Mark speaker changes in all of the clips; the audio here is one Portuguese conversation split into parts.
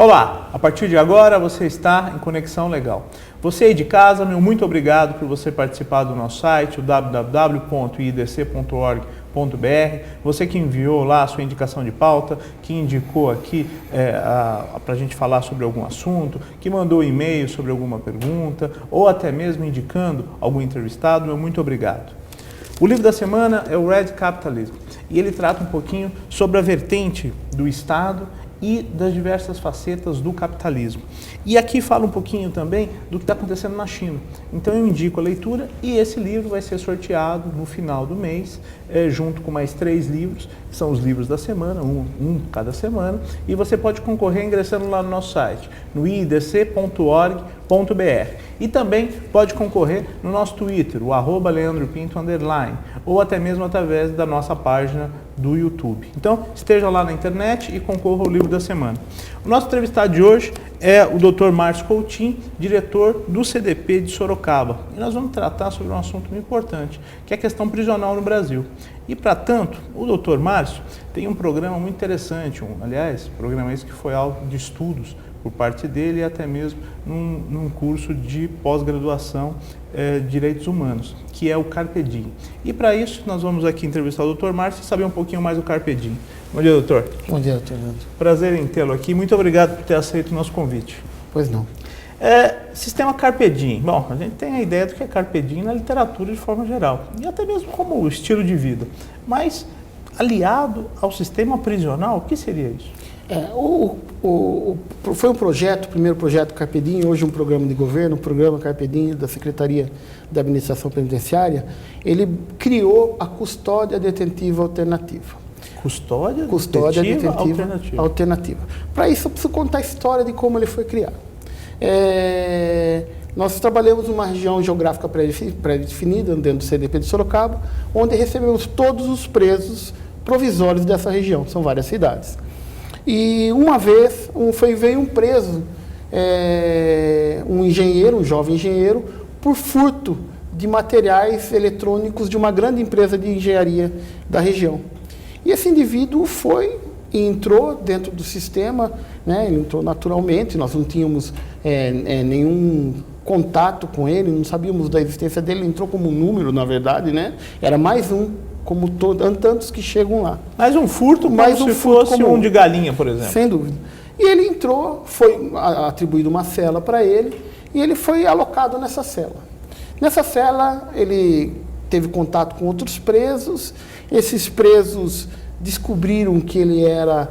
Speaker 1: Olá, a partir de agora você está em Conexão Legal. Você aí de casa, meu muito obrigado por você participar do nosso site, o www.idc.org.br. Você que enviou lá a sua indicação de pauta, que indicou aqui para a gente falar sobre algum assunto, que mandou e-mail sobre alguma pergunta, ou até mesmo indicando algum entrevistado, meu muito obrigado. O livro da semana é o Red Capitalism e ele trata um pouquinho sobre a vertente do Estado e das diversas facetas do capitalismo. E aqui fala um pouquinho também do que está acontecendo na China. Então eu indico a leitura e esse livro vai ser sorteado no final do mês, junto com mais 3 livros, que são os livros da semana, um cada semana, e você pode concorrer ingressando lá no nosso site, no idc.org.br. E também pode concorrer no nosso Twitter, o @LeandroPinto_, ou até mesmo através da nossa página do YouTube. Então, esteja lá na internet e concorra ao livro da semana. O nosso entrevistado de hoje é o Dr. Márcio Coutinho, diretor do CDP de Sorocaba. E nós vamos tratar sobre um assunto muito importante, que é a questão prisional no Brasil. E, para tanto, o Dr. Márcio tem um programa muito interessante, programa esse que foi alvo de estudos por parte dele e até mesmo num curso de pós-graduação de Direitos Humanos, que é o Carpe Diem. E para isso, nós vamos aqui entrevistar o Dr. Márcio e saber um pouquinho mais do Carpe Diem. Bom dia, doutor.
Speaker 2: Bom dia, doutor.
Speaker 1: Prazer em tê-lo aqui. Muito obrigado por ter aceito o nosso convite.
Speaker 2: Pois não.
Speaker 1: Sistema Carpe Diem. Bom, a gente tem a ideia do que é Carpe Diem na literatura de forma geral, e até mesmo como estilo de vida. Mas, aliado ao sistema prisional, o que seria isso?
Speaker 2: Foi um projeto, o primeiro projeto Carpe Diem, hoje um programa de governo, o programa Carpe Diem da Secretaria da Administração Penitenciária. Ele criou a custódia detentiva alternativa.
Speaker 1: Custódia
Speaker 2: detentiva
Speaker 1: alternativa.
Speaker 2: Para isso, eu preciso contar a história de como ele foi criado. Nós trabalhamos numa região geográfica pré-definida, dentro do CDP de Sorocaba, onde recebemos todos os presos provisórios dessa região, são várias cidades. E uma vez veio um preso, um jovem engenheiro, por furto de materiais eletrônicos de uma grande empresa de engenharia da região. E esse indivíduo foi e entrou dentro do sistema, né? Ele entrou naturalmente, nós não tínhamos nenhum contato com ele, não sabíamos da existência dele, ele entrou como um número, na verdade, né? Era mais um, como tantos que chegam lá.
Speaker 1: Mais um furto, se fosse um de galinha, por exemplo.
Speaker 2: Sem dúvida. E ele entrou, foi atribuído uma cela para ele, e ele foi alocado nessa cela. Nessa cela, ele teve contato com outros presos, esses presos descobriram que ele era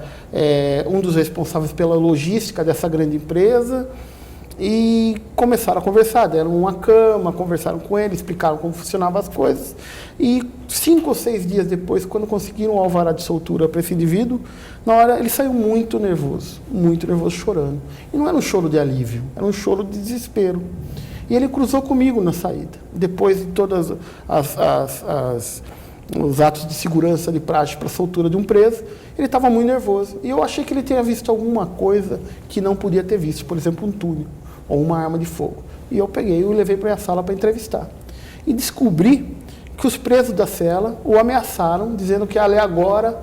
Speaker 2: um dos responsáveis pela logística dessa grande empresa, e começaram a conversar, deram uma cama, conversaram com ele, explicaram como funcionavam as coisas. E 5 ou 6 dias depois, quando conseguiram o alvará de soltura para esse indivíduo, na hora ele saiu muito nervoso, chorando. E não era um choro de alívio, era um choro de desespero. E ele cruzou comigo na saída. Depois de todos os atos de segurança de praxe para a soltura de um preso, ele estava muito nervoso. E eu achei que ele tinha visto alguma coisa que não podia ter visto, por exemplo, um túnel ou uma arma de fogo. E eu peguei e o levei para a sala para entrevistar. E descobri que os presos da cela o ameaçaram, dizendo que ali agora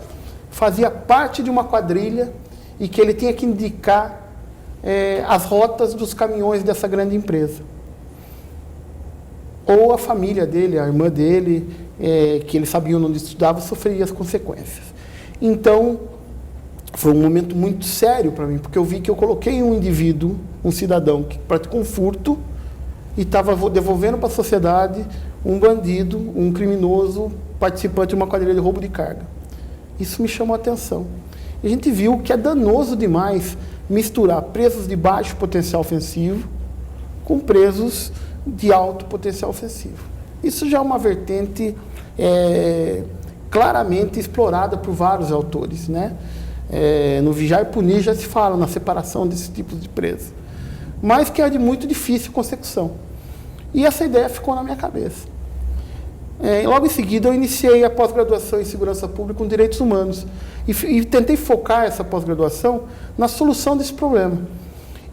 Speaker 2: fazia parte de uma quadrilha e que ele tinha que indicar as rotas dos caminhões dessa grande empresa. Ou a família dele, a irmã dele, que ele sabia onde estudava, sofreria as consequências. Então, foi um momento muito sério para mim, porque eu vi que eu coloquei um indivíduo, um cidadão que praticou um furto e estava devolvendo para a sociedade um bandido, um criminoso, participante de uma quadrilha de roubo de carga. Isso me chamou a atenção. E a gente viu que é danoso demais misturar presos de baixo potencial ofensivo com presos de alto potencial ofensivo. Isso já é uma vertente claramente explorada por vários autores, né? No Vigiar e Punir já se fala na separação desses tipos de presos, mas que é de muito difícil consecução. E essa ideia ficou na minha cabeça. Logo em seguida, eu iniciei a pós-graduação em Segurança Pública com Direitos Humanos e tentei focar essa pós-graduação na solução desse problema.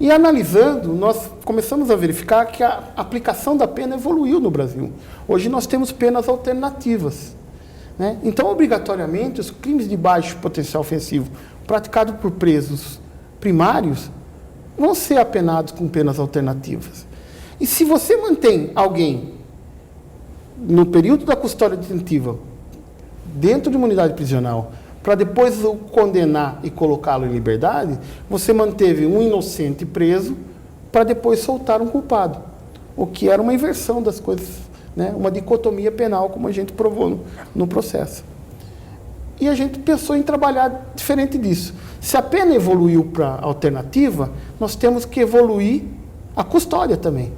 Speaker 2: E analisando, nós começamos a verificar que a aplicação da pena evoluiu no Brasil. Hoje nós temos penas alternativas, né? Então, obrigatoriamente, os crimes de baixo potencial ofensivo praticados por presos primários vão ser apenados com penas alternativas. E se você mantém alguém no período da custódia detentiva dentro de uma unidade prisional para depois o condenar e colocá-lo em liberdade, você manteve um inocente preso para depois soltar um culpado. O que era uma inversão das coisas, né? Uma dicotomia penal, como a gente provou no processo. E a gente pensou em trabalhar diferente disso. Se a pena evoluiu para alternativa, nós temos que evoluir a custódia também.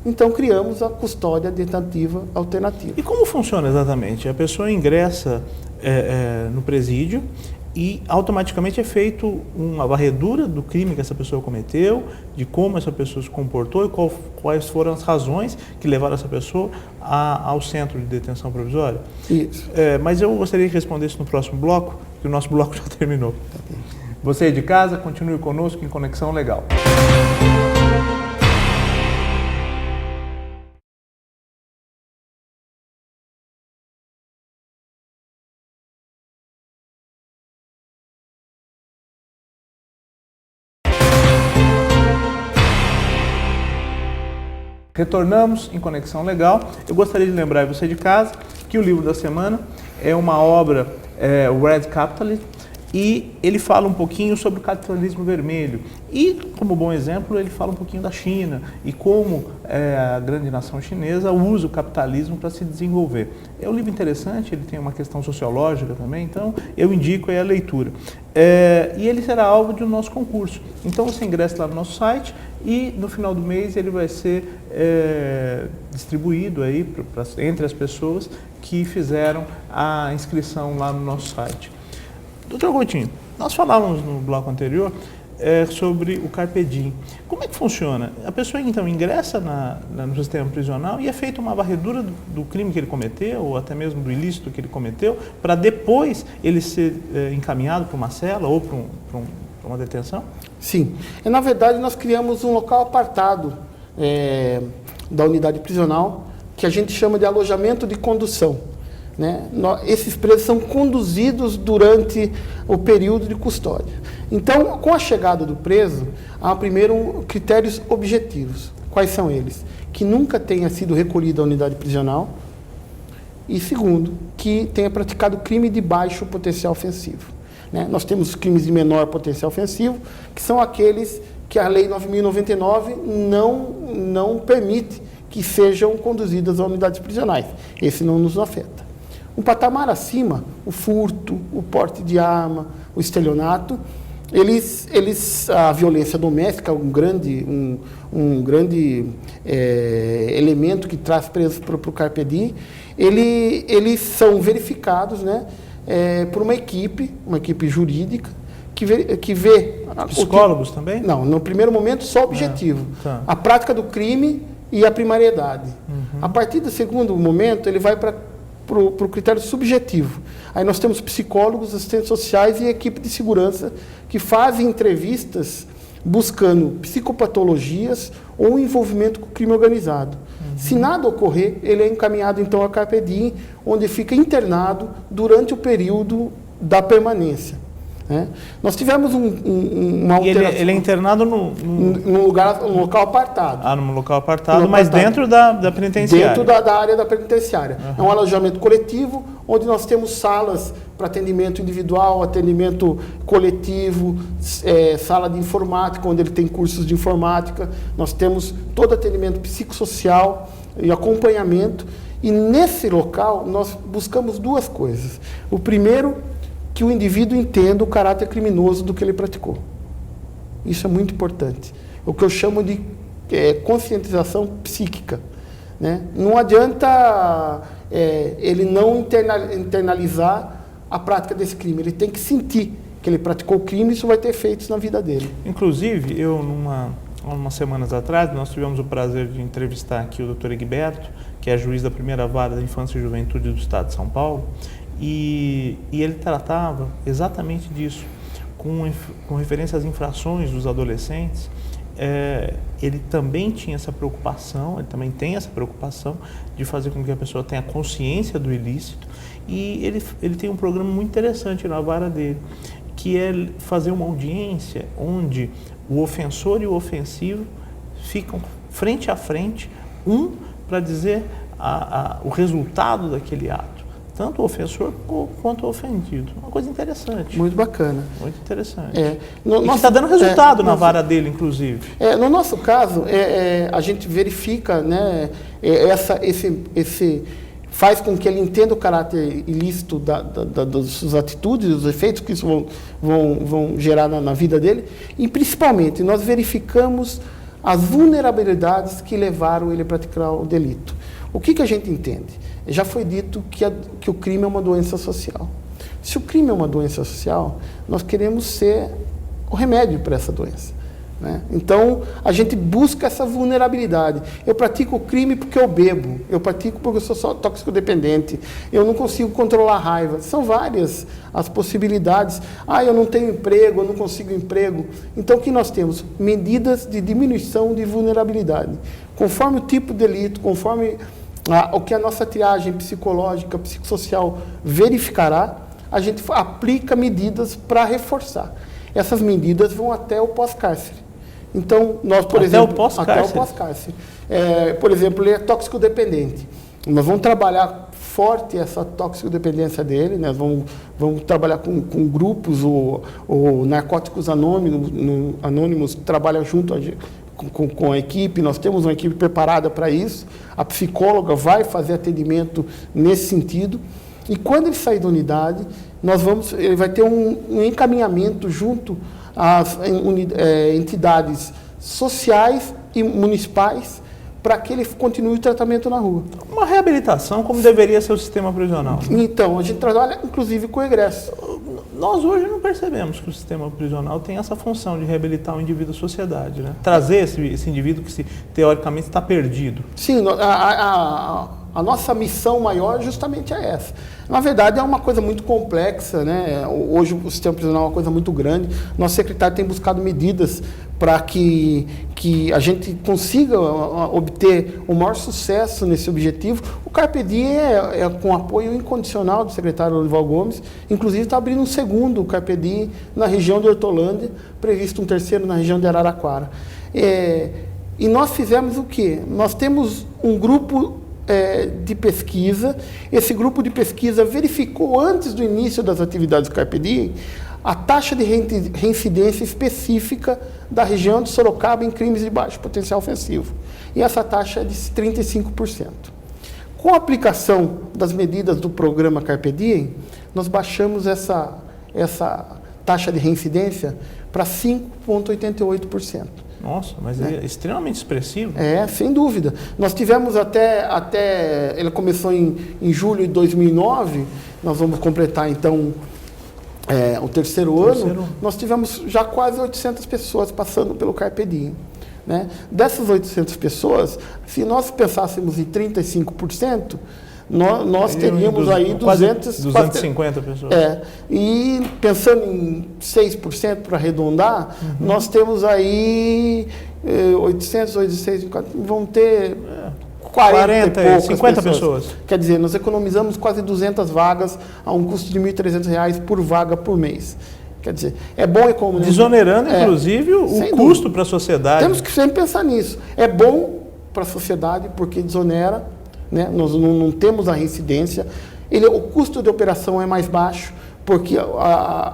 Speaker 2: Então, criamos a custódia detentiva alternativa.
Speaker 1: E como funciona exatamente? A pessoa ingressa no presídio e automaticamente é feito uma varredura do crime que essa pessoa cometeu, de como essa pessoa se comportou e quais foram as razões que levaram essa pessoa ao centro de detenção provisória?
Speaker 2: Isso.
Speaker 1: Mas eu gostaria que respondesse no próximo bloco, que o nosso bloco já terminou. Você aí de casa, continue conosco em Conexão Legal. Retornamos em Conexão Legal. Eu gostaria de lembrar você de casa que o livro da semana é uma obra, o Red Capitalism, e ele fala um pouquinho sobre o capitalismo vermelho. E, como bom exemplo, ele fala um pouquinho da China e como a grande nação chinesa usa o capitalismo para se desenvolver. É um livro interessante, ele tem uma questão sociológica também, então eu indico aí a leitura. E ele será alvo de um nosso concurso. Então você ingressa lá no nosso site e no final do mês ele vai ser distribuído aí entre as pessoas que fizeram a inscrição lá no nosso site. Doutor Coutinho, nós falávamos no bloco anterior sobre o Carpe Diem. Como é que funciona? A pessoa então ingressa no sistema prisional e é feita uma varredura do crime que ele cometeu, ou até mesmo do ilícito que ele cometeu, para depois ele ser encaminhado para uma cela ou para uma detenção?
Speaker 2: Sim. Na verdade, nós criamos um local apartado da unidade prisional, que a gente chama de alojamento de condução. Né? Esses presos são conduzidos durante o período de custódia. Então, com a chegada do preso, há primeiro critérios objetivos. Quais são eles? Que nunca tenha sido recolhido à unidade prisional e, segundo, que tenha praticado crime de baixo potencial ofensivo. Né? Nós temos crimes de menor potencial ofensivo, que são aqueles que a Lei 9.099 não permite que sejam conduzidas a unidades prisionais. Esse não nos afeta. Um patamar acima, o furto, o porte de arma, o estelionato, a violência doméstica, um grande elemento que traz presos para o Carpe Diem, eles são verificados, né, por uma equipe jurídica, que vê...
Speaker 1: Psicólogos também?
Speaker 2: Não, no primeiro momento só o objetivo.
Speaker 1: Tá.
Speaker 2: A prática do crime e a primariedade.
Speaker 1: Uhum.
Speaker 2: A partir do segundo momento, ele vai para o critério subjetivo. Aí nós temos psicólogos, assistentes sociais e equipe de segurança que fazem entrevistas buscando psicopatologias ou envolvimento com o crime organizado. Uhum. Se nada ocorrer, ele é encaminhado então a Carpe Diem, onde fica internado durante o período da permanência. Né? Nós tivemos uma alteração. Ele
Speaker 1: é internado num
Speaker 2: local apartado.
Speaker 1: Num local apartado, mas dentro da penitenciária.
Speaker 2: Dentro da área da penitenciária. Uhum. É um alojamento coletivo, onde nós temos salas para atendimento individual, atendimento coletivo, sala de informática, onde ele tem cursos de informática. Nós temos todo atendimento psicossocial e acompanhamento. E nesse local, nós buscamos duas coisas. O primeiro, que o indivíduo entenda o caráter criminoso do que ele praticou. Isso é muito importante. O que eu chamo de conscientização psíquica. Né? Não adianta ele não internalizar a prática desse crime. Ele tem que sentir que ele praticou o crime e isso vai ter efeitos na vida dele.
Speaker 1: Inclusive, umas semanas atrás, nós tivemos o prazer de entrevistar aqui o Dr. Egberto, que é juiz da primeira vara da Infância e Juventude do Estado de São Paulo, e ele tratava exatamente disso, com referência às infrações dos adolescentes. Ele também tinha essa preocupação, ele também tem essa preocupação de fazer com que a pessoa tenha consciência do ilícito, e ele tem um programa muito interessante na vara dele, que é fazer uma audiência onde o ofensor e o ofensivo ficam frente a frente, para dizer o resultado daquele ato, tanto o ofensor quanto o ofendido. Uma coisa interessante.
Speaker 2: Muito bacana.
Speaker 1: Muito interessante.
Speaker 2: Que
Speaker 1: está dando resultado na vara dele, inclusive.
Speaker 2: No nosso caso, a gente verifica, né, faz com que ele entenda o caráter ilícito das suas atitudes, os efeitos que isso vão gerar na vida dele, e principalmente nós verificamos as vulnerabilidades que levaram ele a praticar o delito. O que a gente entende? Já foi dito que o crime é uma doença social. Se o crime é uma doença social, nós queremos ser o remédio para essa doença, né? Então, a gente busca essa vulnerabilidade. Eu pratico o crime porque eu bebo, eu pratico porque eu sou só tóxico-dependente, eu não consigo controlar a raiva. São várias as possibilidades. Eu não tenho emprego, eu não consigo emprego. Então, o que nós temos? Medidas de diminuição de vulnerabilidade. Conforme o tipo de delito, conforme o que a nossa triagem psicológica, psicossocial verificará, a gente aplica medidas para reforçar. Essas medidas vão até o pós-cárcere. Então, nós, por exemplo... Até o pós-cárcere. Por exemplo, ele é tóxico-dependente. Nós vamos trabalhar forte essa toxicodependência dele, né? Vamos trabalhar com grupos, ou narcóticos anônimos trabalham junto com a equipe. Nós temos uma equipe preparada para isso. A psicóloga vai fazer atendimento nesse sentido. E quando ele sair da unidade, ele vai ter um encaminhamento junto às entidades sociais e municipais para que ele continue o tratamento na rua.
Speaker 1: Uma reabilitação como deveria ser o sistema prisional.
Speaker 2: Então, a gente trabalha inclusive com o egresso.
Speaker 1: Nós hoje não percebemos que o sistema prisional tem essa função de reabilitar o indivíduo à sociedade, né? Trazer esse indivíduo que teoricamente está perdido.
Speaker 2: Sim, a nossa missão maior justamente é essa. Na verdade, é uma coisa muito complexa, né? Hoje o sistema prisional é uma coisa muito grande. Nosso secretário tem buscado medidas para que a gente consiga obter o maior sucesso nesse objetivo. O Carpe Diem é com apoio incondicional do secretário Olival Gomes. Inclusive, está abrindo um segundo Carpe Diem na região de Hortolândia, previsto um terceiro na região de Araraquara. E nós fizemos o quê? Nós temos um grupo de pesquisa. Esse grupo de pesquisa verificou, antes do início das atividades do Carpe Diem, a taxa de reincidência específica da região de Sorocaba em crimes de baixo potencial ofensivo. E essa taxa é de 35%. Com a aplicação das medidas do programa Carpe Diem, nós baixamos essa taxa de reincidência para 5,88%.
Speaker 1: Nossa, mas é extremamente expressivo.
Speaker 2: Sem dúvida. Nós tivemos ele começou em julho de 2009, nós vamos completar então o terceiro ano, nós tivemos já quase 800 pessoas passando pelo Carpe Diem, né? Dessas 800 pessoas, se nós pensássemos em 35%, nós teríamos aí
Speaker 1: 250 pessoas.
Speaker 2: E pensando em 6% para arredondar, nós temos aí 800, 850, vão ter 40 e 50 pessoas. Quer dizer, nós economizamos quase 200 vagas a um custo de R$ 1.300 por vaga por mês. Quer dizer, é bom economizar.
Speaker 1: Desonerando, inclusive, o custo para a sociedade.
Speaker 2: Temos que sempre pensar nisso. É bom para a sociedade porque desonera, né? Nós não temos a reincidência. O custo de operação é mais baixo, porque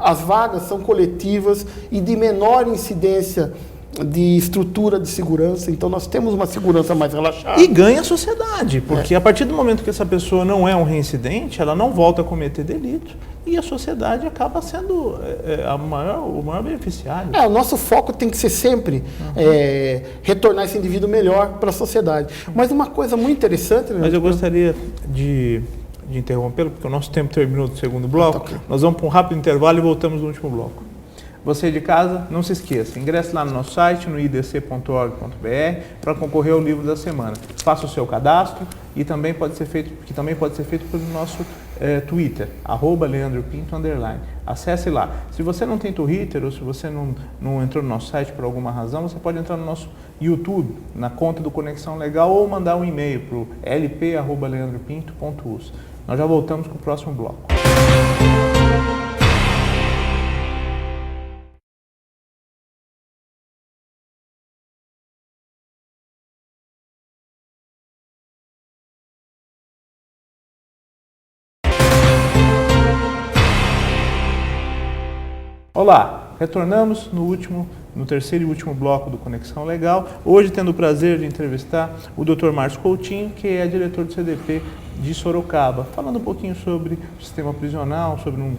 Speaker 2: as vagas são coletivas e de menor incidência de estrutura de segurança. Então, nós temos uma segurança mais relaxada.
Speaker 1: E ganha a sociedade, porque a partir do momento que essa pessoa não é um reincidente, ela não volta a cometer delito e a sociedade acaba sendo o maior beneficiário.
Speaker 2: O nosso foco tem que ser sempre retornar esse indivíduo melhor para a sociedade. Mas uma coisa muito interessante...
Speaker 1: Mas eu gostaria de interrompê-lo, porque o nosso tempo terminou do segundo bloco.
Speaker 2: Okay.
Speaker 1: Nós vamos para um rápido intervalo e voltamos no último bloco. Você de casa, não se esqueça, ingresse lá no nosso site, no idc.org.br, para concorrer ao livro da semana. Faça o seu cadastro e também pode ser feito pelo nosso Twitter, @LeandroPinto_. Acesse lá. Se você não tem Twitter ou se você não entrou no nosso site por alguma razão, você pode entrar no nosso YouTube, na conta do Conexão Legal, ou mandar um e-mail para o lp@leandropinto.us. Nós já voltamos com o próximo bloco. Olá, retornamos no terceiro e último bloco do Conexão Legal, hoje tendo o prazer de entrevistar o Dr. Márcio Coutinho, que é diretor do CDP de Sorocaba, falando um pouquinho sobre o sistema prisional, sobre um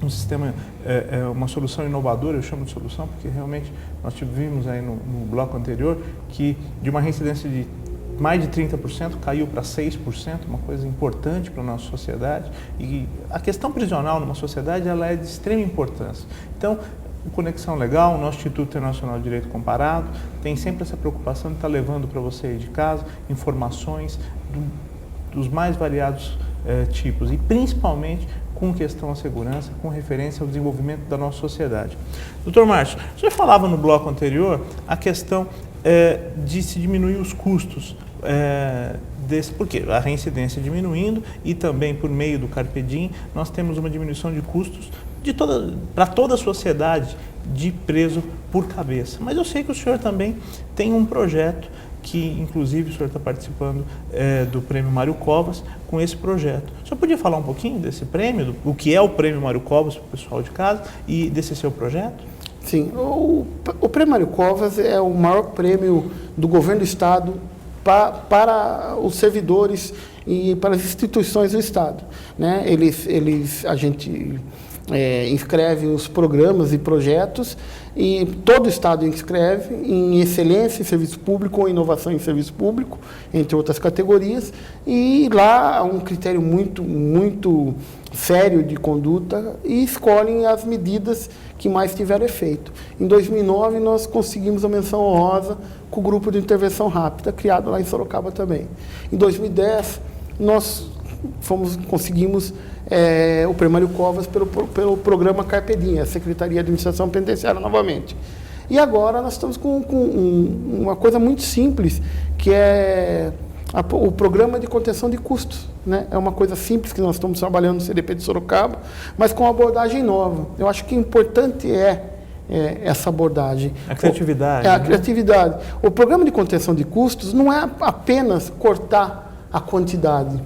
Speaker 1: sistema, uma solução inovadora, eu chamo de solução porque realmente nós vimos aí no bloco anterior que de uma reincidência de mais de 30% caiu para 6%, uma coisa importante para a nossa sociedade. E a questão prisional numa sociedade ela é de extrema importância. Então, o Conexão Legal, o nosso Instituto Internacional de Direito Comparado, tem sempre essa preocupação de estar levando para você aí de casa informações dos mais variados tipos e principalmente com questão à segurança, com referência ao desenvolvimento da nossa sociedade. Doutor Márcio, você falava no bloco anterior a questão de se diminuir os custos, porque a reincidência diminuindo e também por meio do Carpe Diem, nós temos uma diminuição de custos para toda a sociedade de preso por cabeça. Mas eu sei que o senhor também tem um projeto que, inclusive, o senhor está participando do Prêmio Mário Covas com esse projeto. O senhor podia falar um pouquinho desse prêmio, o que é o Prêmio Mário Covas para o pessoal de casa e desse seu projeto?
Speaker 2: Sim, o Prêmio Mário Covas é o maior prêmio do governo do Estado para os servidores e para as instituições do Estado, né? A gente inscreve os programas e projetos e todo o Estado inscreve em excelência em serviço público ou inovação em serviço público, entre outras categorias, e lá há um critério muito sério de conduta e escolhem as medidas que mais tiveram efeito. Em 2009, nós conseguimos a menção honrosa com o grupo de intervenção rápida, criado lá em Sorocaba também. Em 2010, nós conseguimos o Prêmio Mário Covas pelo programa Carpe Diem, a Secretaria de Administração Penitenciária novamente. E agora nós estamos com uma coisa muito simples, que é o Programa de Contenção de Custos, né? É uma coisa simples que nós estamos trabalhando no CDP de Sorocaba, mas com uma abordagem nova. Eu acho que o importante essa abordagem.
Speaker 1: A criatividade.
Speaker 2: A criatividade. O Programa de Contenção de Custos não é apenas cortar a quantidade,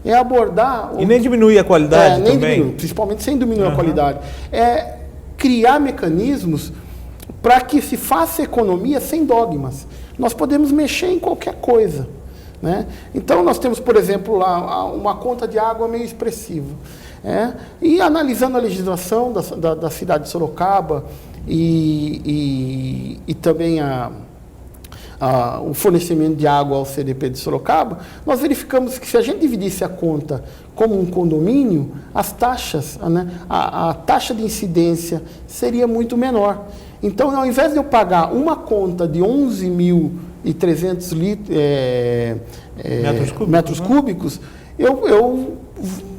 Speaker 2: é abordar...
Speaker 1: E nem diminuir a qualidade também?
Speaker 2: Diminuir, principalmente sem diminuir a qualidade. É criar mecanismos para que se faça economia sem dogmas. Nós podemos mexer em qualquer coisa, né? Então, nós temos, por exemplo, lá uma conta de água meio expressiva. E analisando a legislação da cidade de Sorocaba e também o fornecimento de água ao CDP de Sorocaba, nós verificamos que se a gente dividisse a conta como um condomínio, as taxas, né, a taxa de incidência seria muito menor. Então, ao invés de eu pagar uma conta de 11.300 metros cúbicos, eu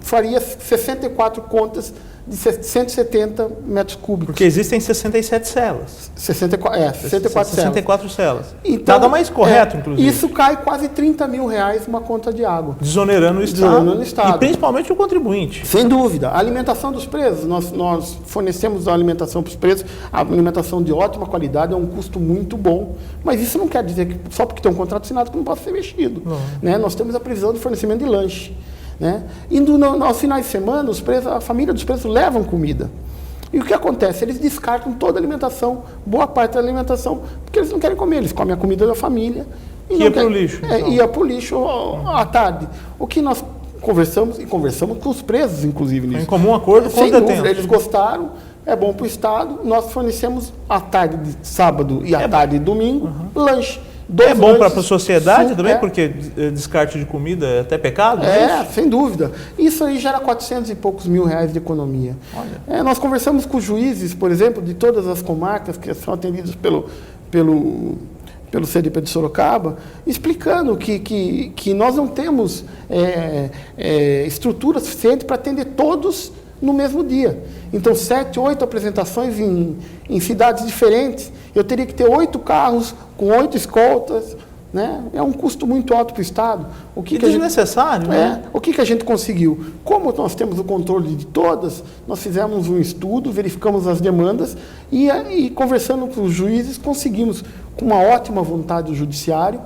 Speaker 2: faria 64 contas de 170 metros cúbicos.
Speaker 1: Porque existem 67 celas.
Speaker 2: 64
Speaker 1: celas.
Speaker 2: Então,
Speaker 1: nada mais correto, inclusive.
Speaker 2: Isso cai quase R$30 mil uma conta de água.
Speaker 1: Desonerando o Estado. E principalmente o contribuinte.
Speaker 2: Sem dúvida. A alimentação dos presos, nós fornecemos a alimentação para os presos, a alimentação de ótima qualidade, é um custo muito bom. Mas isso não quer dizer que só porque tem um contrato assinado que não pode ser mexido. Né? Nós temos a previsão do fornecimento de lanche. Né? E aos finais de semana, a família dos presos levam comida. E o que acontece? Eles descartam toda a alimentação, boa parte da alimentação, porque eles não querem comer, eles comem a comida da família. E ia para o lixo. Ia para o lixo à tarde. O que nós conversamos com os presos, inclusive, nisso.
Speaker 1: Em comum acordo com os detentos.
Speaker 2: Eles gostaram, é bom para o Estado, nós fornecemos à tarde de sábado e à tarde de domingo, lanche.
Speaker 1: É bom para a sociedade também, porque descarte de comida é até pecado?
Speaker 2: Sem dúvida. Isso aí gera 400 e poucos mil reais de economia. Nós conversamos com juízes, por exemplo, de todas as comarcas que são atendidas pelo CDP de Sorocaba, explicando que nós não temos estrutura suficiente para atender todos no mesmo dia. Então, 7, 8 apresentações em cidades diferentes. Eu teria que ter 8 carros com 8 escoltas, né? É um custo muito alto para o Estado.
Speaker 1: Desnecessário, né?
Speaker 2: O que a gente conseguiu? Como nós temos o controle de todas, nós fizemos um estudo, verificamos as demandas e conversando com os juízes, conseguimos, com uma ótima vontade do judiciário,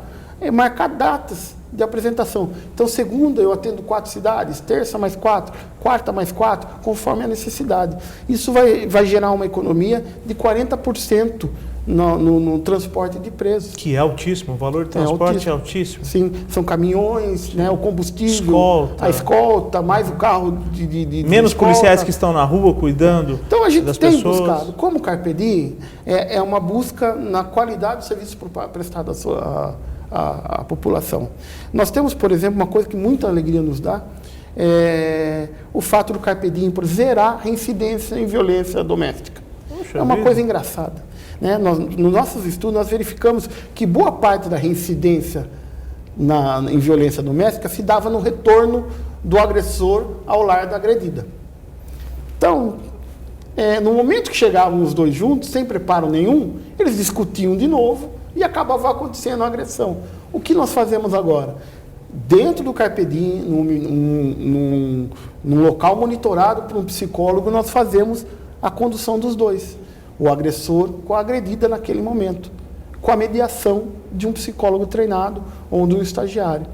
Speaker 2: marcar datas de apresentação. Então, segunda eu atendo 4 cidades, terça mais 4, quarta mais 4, conforme a necessidade. Isso vai gerar uma economia de 40% no transporte de presos.
Speaker 1: Que é altíssimo, o valor de transporte é altíssimo.
Speaker 2: Sim, são caminhões, né, o combustível, a escolta, mais o carro de
Speaker 1: menos
Speaker 2: escolta.
Speaker 1: Policiais que estão na rua cuidando.
Speaker 2: Então a gente
Speaker 1: das
Speaker 2: tem
Speaker 1: pessoas.
Speaker 2: buscado, como Carpe Diem, é uma busca na qualidade do serviço prestado à população. Nós temos, por exemplo, uma coisa que muita alegria nos dá, o fato do Carpe Diem por zerar a reincidência em violência doméstica.
Speaker 1: Poxa
Speaker 2: é uma
Speaker 1: vida.
Speaker 2: coisa engraçada. Né? Nos nossos estudos, nós verificamos que boa parte da reincidência em violência doméstica se dava no retorno do agressor ao lar da agredida. Então, no momento que chegavam os dois juntos, sem preparo nenhum, eles discutiam de novo e acabava acontecendo a agressão. O que nós fazemos agora? Dentro do Carpe Diem, num local monitorado por um psicólogo, nós fazemos a condução dos dois. O agressor com a agredida naquele momento, com a mediação de um psicólogo treinado ou de um estagiário.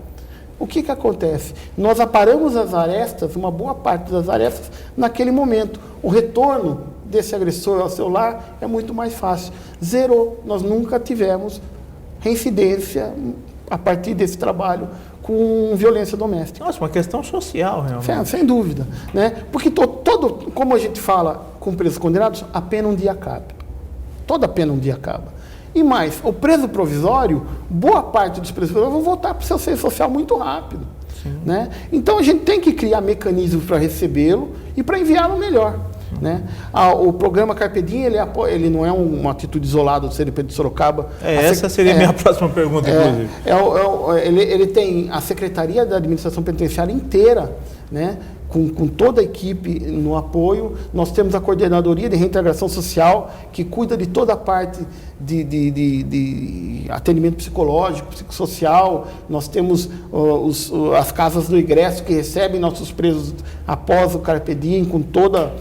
Speaker 2: O que acontece? Nós aparamos as arestas, uma boa parte das arestas, naquele momento. O retorno desse agressor ao seu lar é muito mais fácil. Zerou. Nós nunca tivemos reincidência a partir desse trabalho com violência doméstica.
Speaker 1: Nossa, uma questão social, realmente.
Speaker 2: Sem dúvida. Né? Porque como a gente fala com presos condenados, a pena um dia acaba. Toda pena um dia acaba. E mais, o preso provisório, boa parte dos presos provisórios vão voltar para o seu seio social muito rápido. Né? Então a gente tem que criar mecanismos para recebê-lo e para enviá-lo melhor. Né? O programa Carpe Diem, ele não é uma atitude isolada do CDP de Sorocaba.
Speaker 1: Essa seria a minha próxima pergunta, inclusive.
Speaker 2: Ele tem a Secretaria da Administração Penitenciária inteira, né? Com toda a equipe no apoio. Nós temos a Coordenadoria de Reintegração Social, que cuida de toda a parte de atendimento psicológico, psicossocial. Nós temos as casas do egresso, que recebem nossos presos após o Carpe Diem, com toda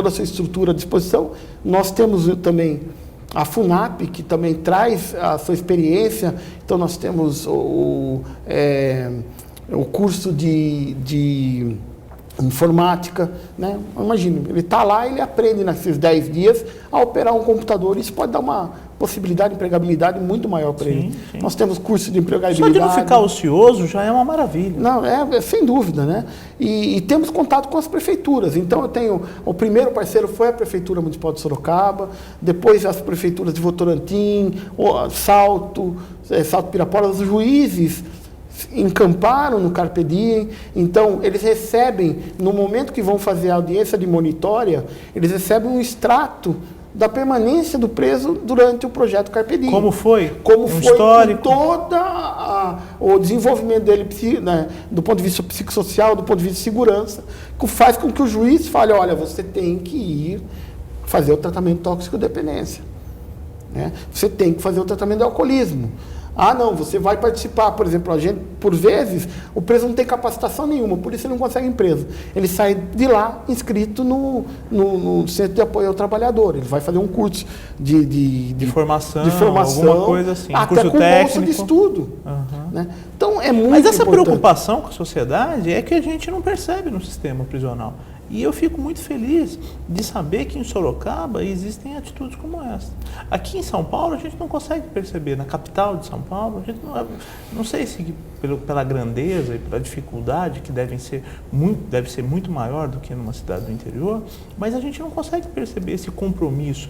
Speaker 2: a sua estrutura à disposição. Nós temos também a FUNAP, que também traz a sua experiência. Então, nós temos o curso de informática, né? Imagina, ele está lá, ele aprende nesses 10 dias a operar um computador. Isso pode dar uma possibilidade de empregabilidade muito maior para ele. Sim. Nós temos curso de empregabilidade.
Speaker 1: Só de não ficar ocioso já é uma maravilha.
Speaker 2: Não, sem dúvida, né? E temos contato com as prefeituras. Então, o primeiro parceiro foi a Prefeitura Municipal de Sorocaba, depois as prefeituras de Votorantim, Salto Pirapora, os juízes encamparam no Carpe Diem. Então, eles recebem, no momento que vão fazer a audiência de monitória, eles recebem um extrato da permanência do preso durante o projeto Carpe Diem.
Speaker 1: Como foi?
Speaker 2: Como foi
Speaker 1: histórico.
Speaker 2: Todo o desenvolvimento dele, né, do ponto de vista psicossocial, do ponto de vista de segurança, que faz com que o juiz fale, olha, você tem que ir fazer o tratamento de toxicodependência. Né? Você tem que fazer o tratamento de alcoolismo. Ah, não, você vai participar, por exemplo, por vezes, o preso não tem capacitação nenhuma, por isso ele não consegue emprego. Ele sai de lá inscrito no Centro de Apoio ao Trabalhador. Ele vai fazer um curso de formação,
Speaker 1: alguma coisa assim,
Speaker 2: até
Speaker 1: curso
Speaker 2: com
Speaker 1: técnico.
Speaker 2: bolsa de estudo. Né? Então, é muito
Speaker 1: Mas essa
Speaker 2: importante.
Speaker 1: preocupação com a sociedade é que a gente não percebe no sistema prisional. E eu fico muito feliz de saber que em Sorocaba existem atitudes como essa. Aqui em São Paulo a gente não consegue perceber, na capital de São Paulo, a gente não sei se pela grandeza e pela dificuldade, que deve ser muito maior do que numa cidade do interior, mas a gente não consegue perceber esse compromisso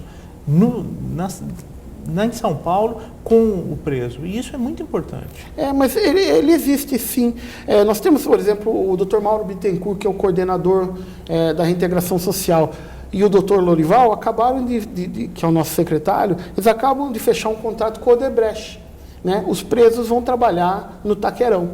Speaker 1: em São Paulo com o preso. E isso é muito importante.
Speaker 2: Mas ele existe sim. Nós temos, por exemplo, o Dr. Mauro Bittencourt, que é o coordenador da reintegração social, e o Dr. Lorival acabaram que é o nosso secretário, eles acabam de fechar um contrato com o Odebrecht. Né? Os presos vão trabalhar no Taquerão.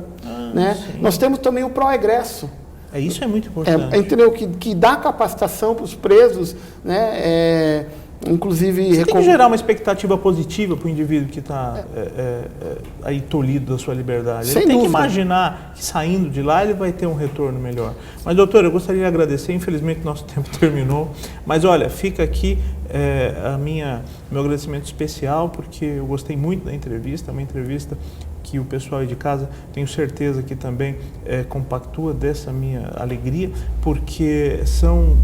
Speaker 2: Né? Nós temos também o Proegresso.
Speaker 1: Isso é muito importante.
Speaker 2: Entendeu? Que dá capacitação para os presos, né? Inclusive...
Speaker 1: Você tem que gerar uma expectativa positiva para o indivíduo que está aí tolhido da sua liberdade. Ele tem que imaginar que saindo de lá ele vai ter um retorno melhor. Mas, doutor, eu gostaria de agradecer. Infelizmente, nosso tempo terminou. Mas, olha, fica aqui meu agradecimento especial, porque eu gostei muito da entrevista. Uma entrevista que o pessoal aí de casa, tenho certeza que também compactua dessa minha alegria, porque são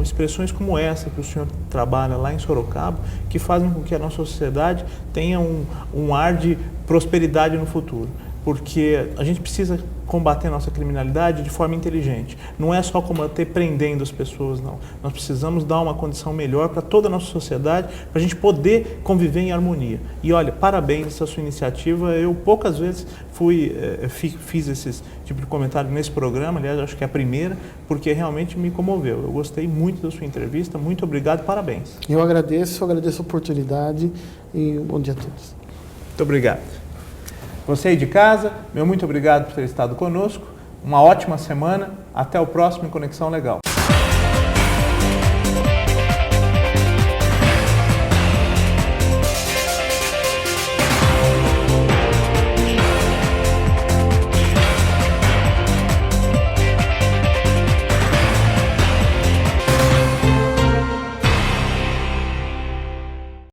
Speaker 1: expressões como essa que o senhor trabalha lá em Sorocaba, que fazem com que a nossa sociedade tenha um ar de prosperidade no futuro. Porque a gente precisa combater a nossa criminalidade de forma inteligente. Não é só combater prendendo as pessoas, não. Nós precisamos dar uma condição melhor para toda a nossa sociedade, para a gente poder conviver em harmonia. E olha, parabéns essa sua iniciativa. Eu poucas vezes fiz esse tipo de comentário nesse programa, aliás, acho que é a primeira, porque realmente me comoveu. Eu gostei muito da sua entrevista, muito obrigado, parabéns.
Speaker 2: Eu agradeço a oportunidade e bom dia a todos.
Speaker 1: Muito obrigado. Você aí de casa, meu muito obrigado por ter estado conosco. Uma ótima semana. Até o próximo em Conexão Legal.